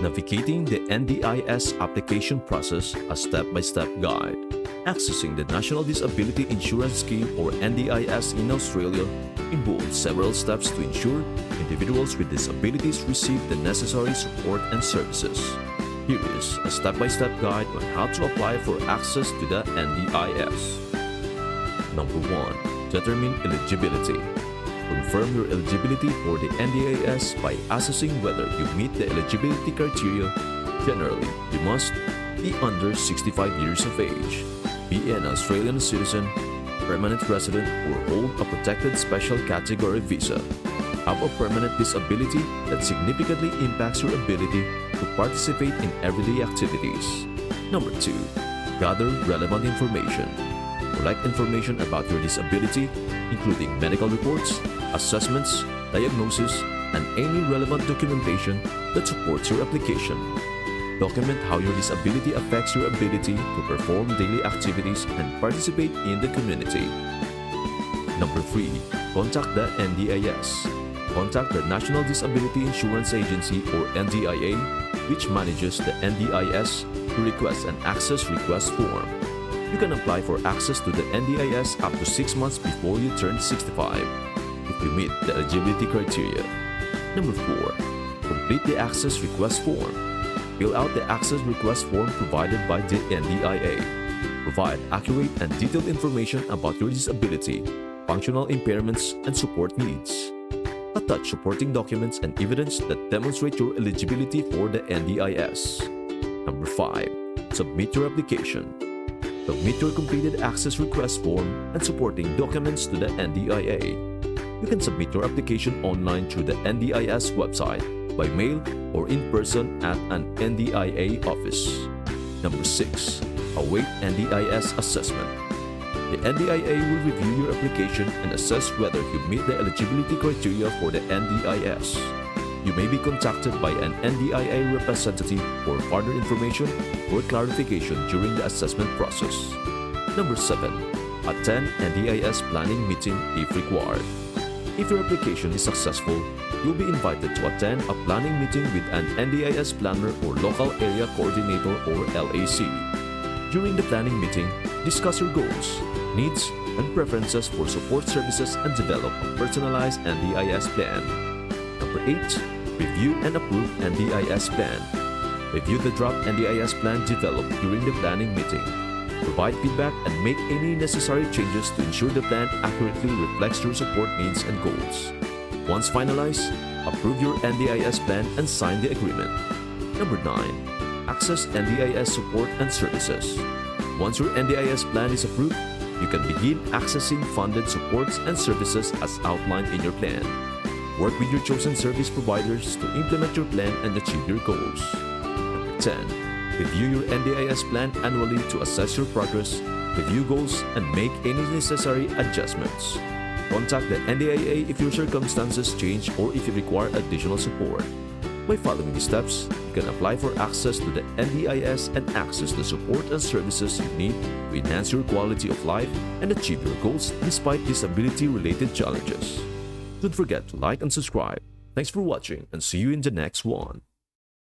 Navigating the NDIS application process, a step-by-step guide. Accessing the National Disability Insurance Scheme or NDIS in Australia involves several steps to ensure individuals with disabilities receive the necessary support and services. Here is a step-by-step guide on how to apply for access to the NDIS. Number 1. Determine eligibility. Confirm your eligibility for the NDIS by assessing whether you meet the eligibility criteria. Generally, you must be under 65 years of age, be an Australian citizen, permanent resident, or hold a protected special category visa, have a permanent disability that significantly impacts your ability to participate in everyday activities. Number 2. Gather relevant information. Collect information about your disability, including medical reports, assessments, diagnoses, and any relevant documentation that supports your application. Document how your disability affects your ability to perform daily activities and participate in the community. Number 3. Contact the NDIS. Contact the National Disability Insurance Agency or NDIA, which manages the NDIS, to request an access request form. You can apply for access to the NDIS up to 6 months before you turn 65, if you meet the eligibility criteria. Number 4. Complete the access request form. Fill out the access request form provided by the NDIA. Provide accurate and detailed information about your disability, functional impairments, and support needs. Attach supporting documents and evidence that demonstrate your eligibility for the NDIS. Number 5. Submit your application. Submit your completed access request form and supporting documents to the NDIA. You can submit your application online through the NDIS website, by mail, or in person at an NDIA office. Number 6. Await NDIS assessment. The NDIA will review your application and assess whether you meet the eligibility criteria for the NDIS. You may be contacted by an NDIA representative for further information or clarification during the assessment process. Number 7. Attend NDIS planning meeting if required. If your application is successful, you'll be invited to attend a planning meeting with an NDIS planner or local area coordinator or LAC. During the planning meeting, discuss your goals, needs, and preferences for support services and develop a personalized NDIS plan. Number 8. Review and approve NDIS plan. Review the draft NDIS plan developed during the planning meeting. Provide feedback and make any necessary changes to ensure the plan accurately reflects your support needs and goals. Once finalized, approve your NDIS plan and sign the agreement. Number 9. Access NDIS support and services. Once your NDIS plan is approved, you can begin accessing funded supports and services as outlined in your plan. Work with your chosen service providers to implement your plan and achieve your goals. Number 10. Review your NDIS plan annually to assess your progress, review goals, and make any necessary adjustments. Contact the NDIA if your circumstances change or if you require additional support. By following these steps, you can apply for access to the NDIS and access the support and services you need to enhance your quality of life and achieve your goals despite disability-related challenges. Don't forget to like and subscribe. Thanks for watching and see you in the next one.